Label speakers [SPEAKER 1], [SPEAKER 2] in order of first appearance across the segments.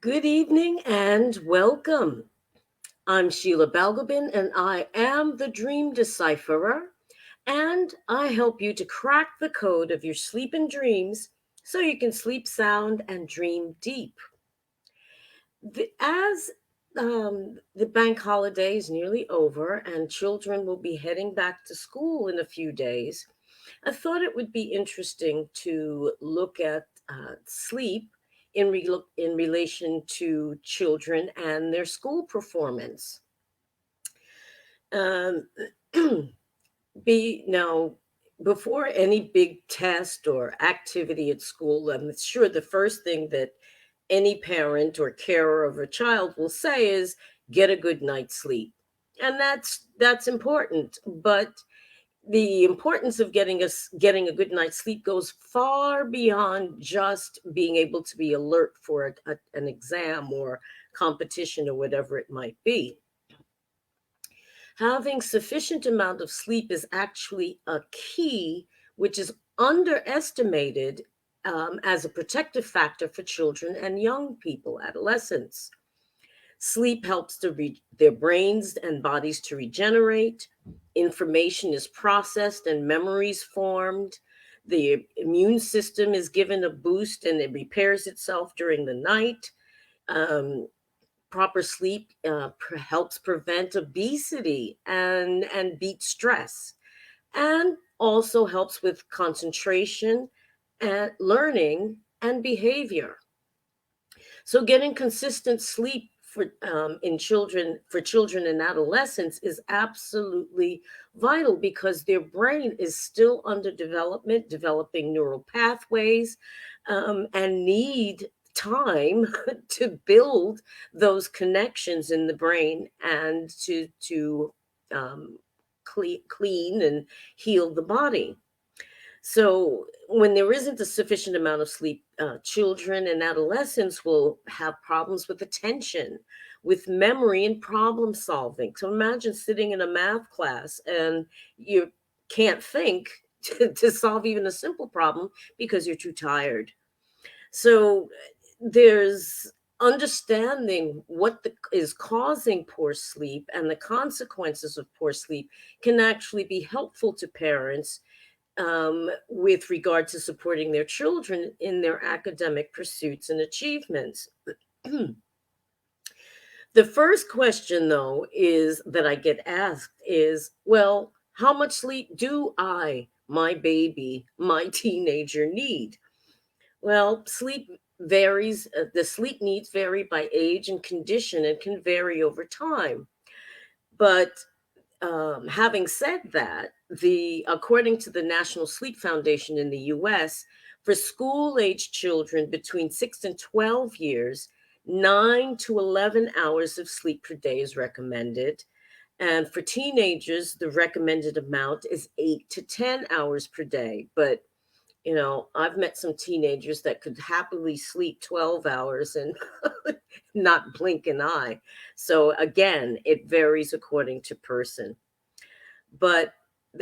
[SPEAKER 1] Good evening and welcome. I'm Sheila Balgobin and I am the Dream Decipherer, and I help you to crack the code of your sleep and dreams so you can sleep sound and dream deep. As the bank holiday is nearly over and children will be heading back to school in a few days, I thought it would be interesting to look at sleep in relation to children and their school performance. Um, be now Before any big test or activity at school, I'm sure the first thing that any parent or carer of a child will say is get a good night's sleep, and that's important. But the importance of getting a good night's sleep goes far beyond just being able to be alert for an exam or competition or whatever it might be. Having sufficient amount of sleep is actually a key, which is underestimated as a protective factor for children and young people, adolescents. Sleep helps their brains and bodies to regenerate. Information is processed and memories formed. The immune system is given a boost and it repairs itself during the night. Um, Proper sleep helps prevent obesity and beat stress, and also helps with concentration and learning and behavior. So getting consistent sleep for children and adolescents is absolutely vital because their brain is still under development, developing neural pathways, and need time to build those connections in the brain and to um, clean and heal the body. So, when there isn't a sufficient amount of sleep, children and adolescents will have problems with attention, with memory, and problem solving. So, imagine sitting in a math class and you can't think to solve even a simple problem because you're too tired. So, there's understanding is causing poor sleep and the consequences of poor sleep can actually be helpful to parents with regard to supporting their children in their academic pursuits and achievements. The first question, though, is that I get asked is, well, how much sleep do my baby, my teenager need? Well, the sleep needs vary by age and condition and can vary over time. But having said that, the according to the National Sleep Foundation in the U.S., for school-age children between 6 and 12 years, 9 to 11 hours of sleep per day is recommended, and for teenagers, the recommended amount is 8 to 10 hours per day. But I've met some teenagers that could happily sleep 12 hours and not blink an eye. So again, it varies according to person. But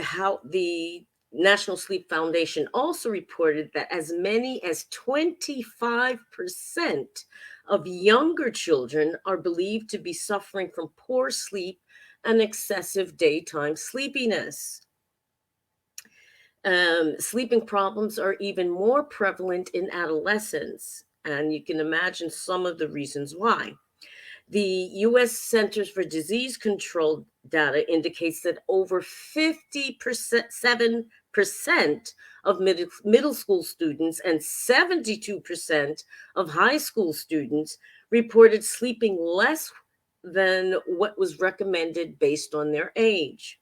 [SPEAKER 1] how the National Sleep Foundation also reported that as many as 25% of younger children are believed to be suffering from poor sleep and excessive daytime sleepiness. Sleeping problems are even more prevalent in adolescence, and you can imagine some of the reasons why. The US Centers for Disease Control data indicates that over 50%, 7% of middle school students and 72% of high school students reported sleeping less than what was recommended based on their age.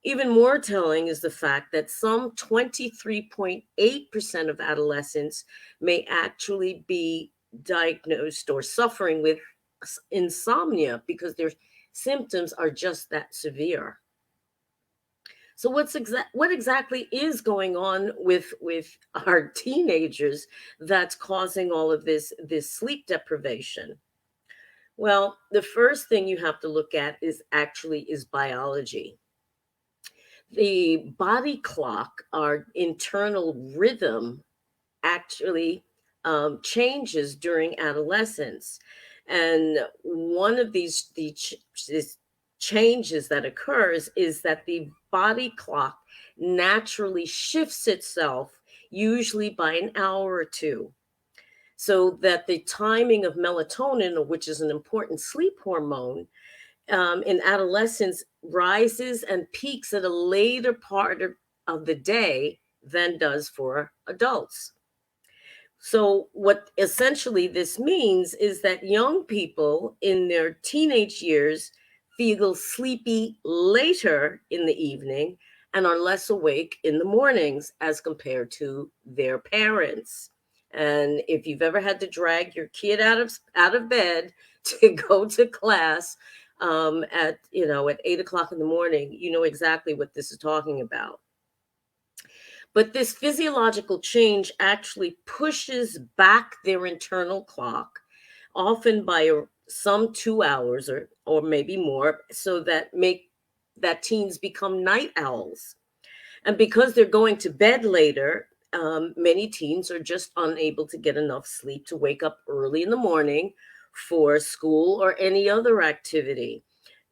[SPEAKER 1] Even more telling is the fact that some 23.8% of adolescents may actually be diagnosed or suffering with insomnia because their symptoms are just that severe. So what exactly is going on with our teenagers that's causing all of this sleep deprivation? Well, the first thing you have to look at is biology. The body clock, our internal rhythm, actually changes during adolescence. And one of these changes that occurs is that the body clock naturally shifts itself, usually by an hour or two, so that the timing of melatonin, which is an important sleep hormone, in adolescence rises and peaks at a later part of the day than does for adults. So, what essentially this means is that young people in their teenage years feel sleepy later in the evening and are less awake in the mornings as compared to their parents. And if you've ever had to drag your kid out of bed to go to class at 8 o'clock in the morning, you know exactly what this is talking about. But this physiological change actually pushes back their internal clock, often by some 2 hours or maybe more, so that teens become night owls. And because they're going to bed later, many teens are just unable to get enough sleep to wake up early in the morning for school or any other activity.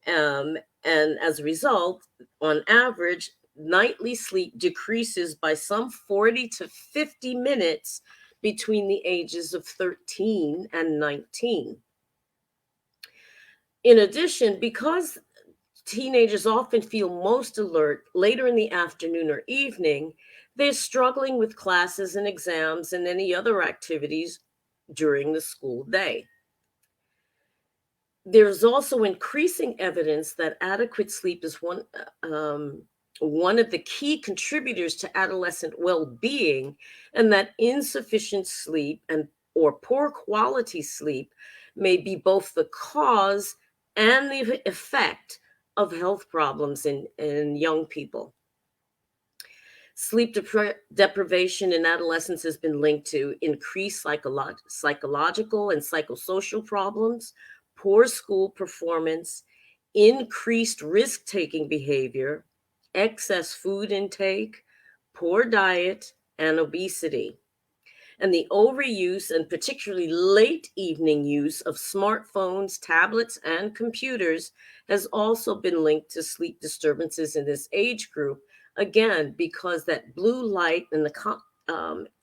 [SPEAKER 1] Um, and as a result, on average, nightly sleep decreases by some 40 to 50 minutes between the ages of 13 and 19. In addition, because teenagers often feel most alert later in the afternoon or evening, they're struggling with classes and exams and any other activities during the school day. There's also increasing evidence that adequate sleep is one of the key contributors to adolescent well-being, and that insufficient sleep and or poor quality sleep may be both the cause and the effect of health problems in young people. Sleep deprivation in adolescence has been linked to increased psychological and psychosocial problems, poor school performance, increased risk taking behavior, excess food intake, poor diet, and obesity. And the overuse and particularly late evening use of smartphones, tablets, and computers has also been linked to sleep disturbances in this age group. Again, because that blue light and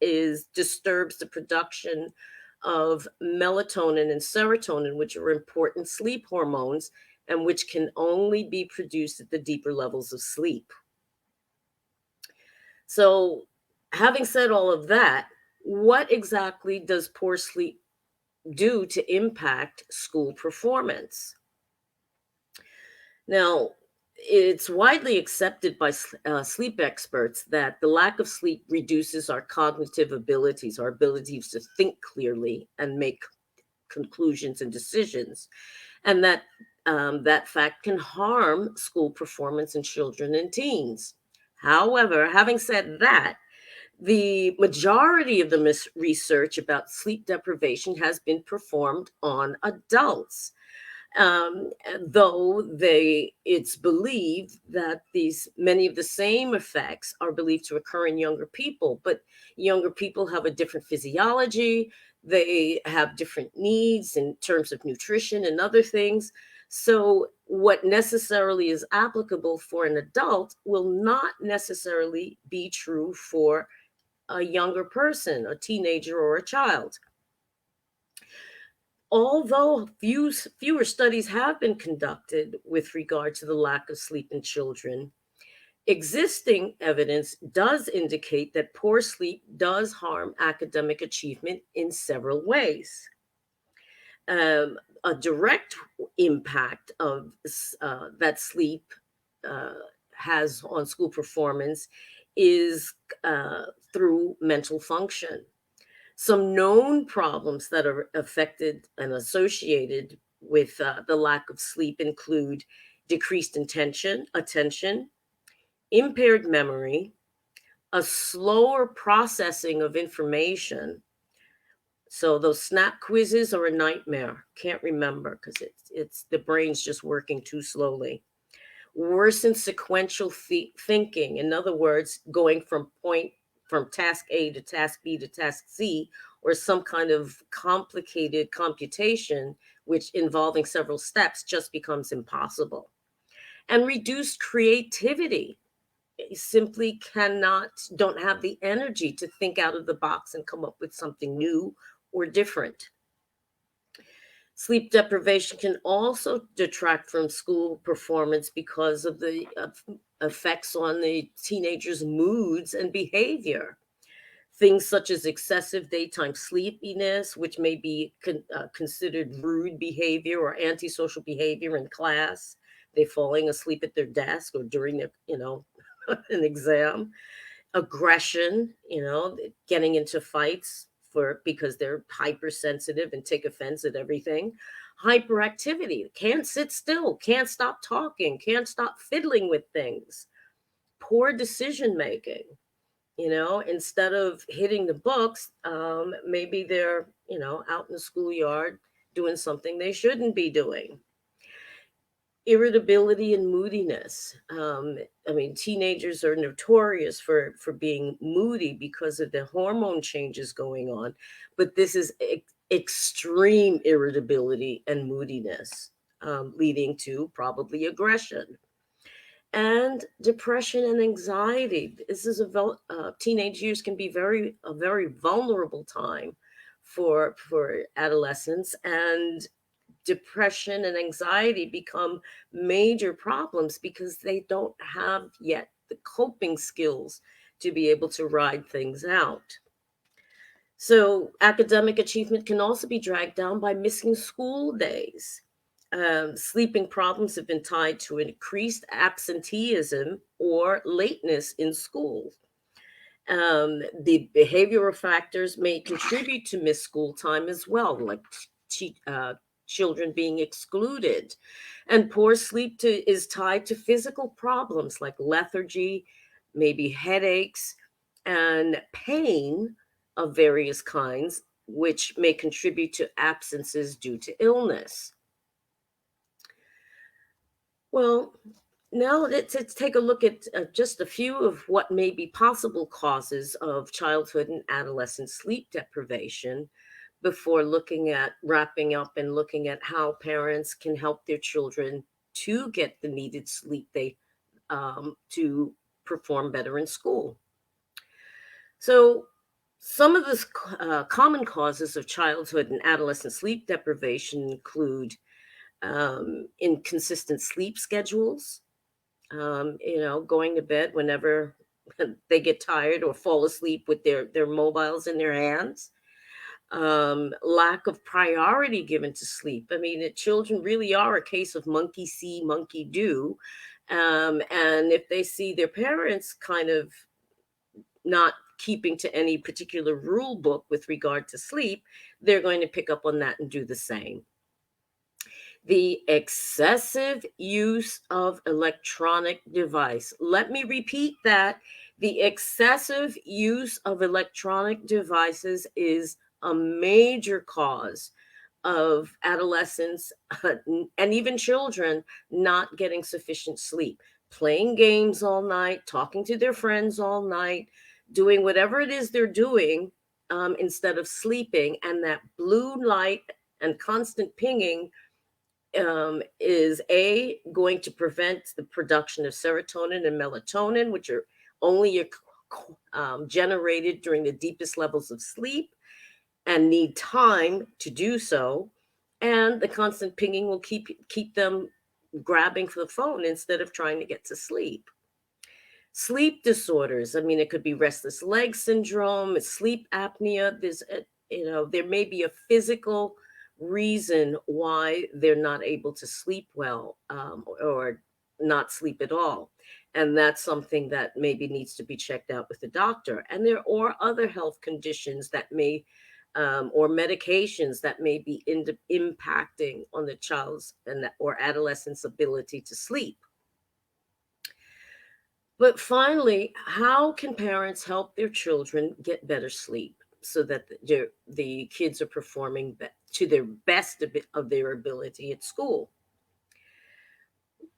[SPEAKER 1] is disturbs the production of melatonin and serotonin, which are important sleep hormones and which can only be produced at the deeper levels of sleep. So, having said all of that, what exactly does poor sleep do to impact school performance? Now, it's widely accepted by sleep experts that the lack of sleep reduces our cognitive abilities, our abilities to think clearly and make conclusions and decisions, and that fact can harm school performance in children and teens. However, having said that, the majority of the research about sleep deprivation has been performed on adults, though it's believed that these many of the same effects are believed to occur in younger people. But younger people have a different physiology, they have different needs in terms of nutrition and other things. So what necessarily is applicable for an adult will not necessarily be true for a younger person, a teenager or a child. Although fewer studies have been conducted with regard to the lack of sleep in children, existing evidence does indicate that poor sleep does harm academic achievement in several ways. A direct impact of that sleep uh, has on school performance is through mental function. Some known problems that are affected and associated with the lack of sleep include decreased attention, impaired memory, a slower processing of information. So those snap quizzes are a nightmare. Can't remember because it's the brain's just working too slowly. Worsened sequential thinking. In other words, going from task A to task B to task C, or some kind of complicated computation, which involving several steps just becomes impossible. And reduced creativity, simply cannot, don't have the energy to think out of the box and come up with something new or different. Sleep deprivation can also detract from school performance because of the effects on the teenagers' moods and behavior. Things such as excessive daytime sleepiness, which may be considered rude behavior or antisocial behavior in class. They falling asleep at their desk or during their, an exam. Aggression, getting into fights for because they're hypersensitive and take offense at everything. Hyperactivity, can't sit still, can't stop talking, can't stop fiddling with things. Poor decision making, instead of hitting the books, maybe they're, out in the schoolyard doing something they shouldn't be doing. Irritability and moodiness. I mean, teenagers are notorious for being moody because of the hormone changes going on, but this is extreme irritability and moodiness, leading to probably aggression and depression and anxiety. This is teenage years can be a very vulnerable time for adolescents, and depression and anxiety become major problems because they don't have yet the coping skills to be able to ride things out. So, academic achievement can also be dragged down by missing school days. Sleeping problems have been tied to increased absenteeism or lateness in school. The behavioral factors may contribute to missed school time as well, like children being excluded. And poor sleep is tied to physical problems like lethargy, maybe headaches, and pain of various kinds, which may contribute to absences due to illness. Well, now let's take a look at just a few of what may be possible causes of childhood and adolescent sleep deprivation before looking at wrapping up and looking at how parents can help their children to get the needed sleep they to perform better in school. So, some of the common causes of childhood and adolescent sleep deprivation include inconsistent sleep schedules, going to bed whenever they get tired or fall asleep with their mobiles in their hands. Lack of priority given to sleep. I mean, children really are a case of monkey see, monkey do. And if they see their parents kind of not keeping to any particular rule book with regard to sleep, they're going to pick up on that and do the same. The excessive use of electronic device. Let me repeat that. The excessive use of electronic devices is a major cause of adolescents and even children not getting sufficient sleep, playing games all night, talking to their friends all night, doing whatever it is they're doing instead of sleeping. And that blue light and constant pinging is going to prevent the production of serotonin and melatonin, which are only generated during the deepest levels of sleep and need time to do so. And the constant pinging will keep them grabbing for the phone instead of trying to get to sleep. Sleep disorders. I mean, it could be restless leg syndrome, sleep apnea. There may be a physical reason why they're not able to sleep well, or not sleep at all. And that's something that maybe needs to be checked out with the doctor. And there are other health conditions that may, or medications that may be impacting on the child's or adolescent's ability to sleep. But finally, how can parents help their children get better sleep so that the kids are performing to their best of their ability at school?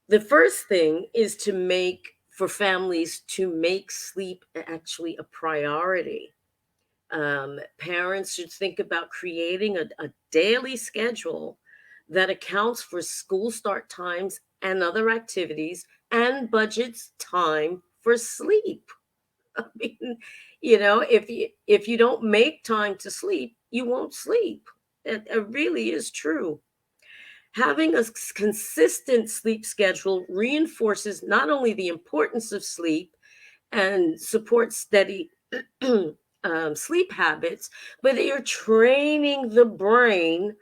[SPEAKER 1] The first thing is for families to make sleep actually a priority. Parents should think about creating a daily schedule that accounts for school start times and other activities and budgets time for sleep. I mean, if you don't make time to sleep, you won't sleep. It really is true. Having a consistent sleep schedule reinforces not only the importance of sleep and supports steady sleep habits, but you're training the brain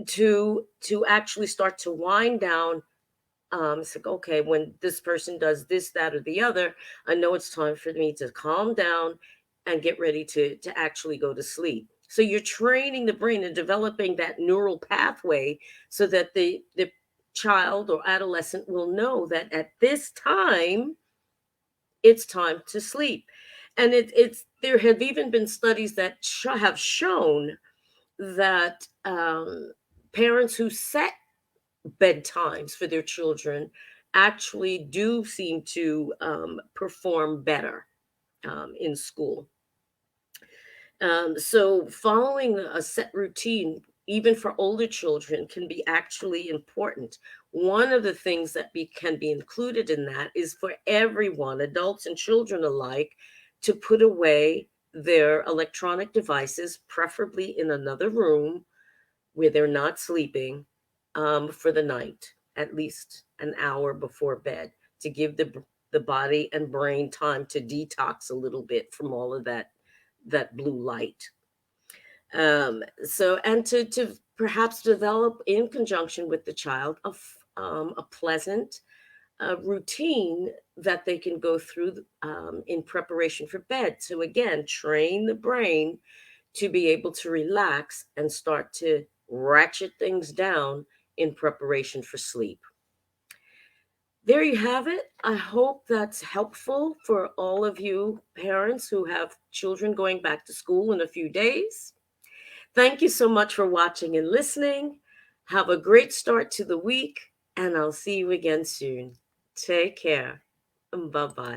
[SPEAKER 1] to actually start to wind down. It's like, okay, when this person does this, that, or the other, I know it's time for me to calm down and get ready to actually go to sleep. So you're training the brain and developing that neural pathway so that the child or adolescent will know that at this time it's time to sleep. And it's there have even been studies that have shown that parents who set bedtimes for their children actually do seem to perform better in school. So, following a set routine, even for older children, can be actually important. One of the things that can be included in that is for everyone, adults and children alike, to put away their electronic devices, preferably in another room where they're not sleeping, for the night, at least an hour before bed, to give the body and brain time to detox a little bit from all of that blue light. So, and to perhaps develop in conjunction with the child a pleasant routine that they can go through in preparation for bed. So again, train the brain to be able to relax and start to ratchet things down in preparation for sleep. There you have it. I hope that's helpful for all of you parents who have children going back to school in a few days. Thank you so much for watching and listening. Have a great start to the week, and I'll see you again soon. Take care. Bye bye.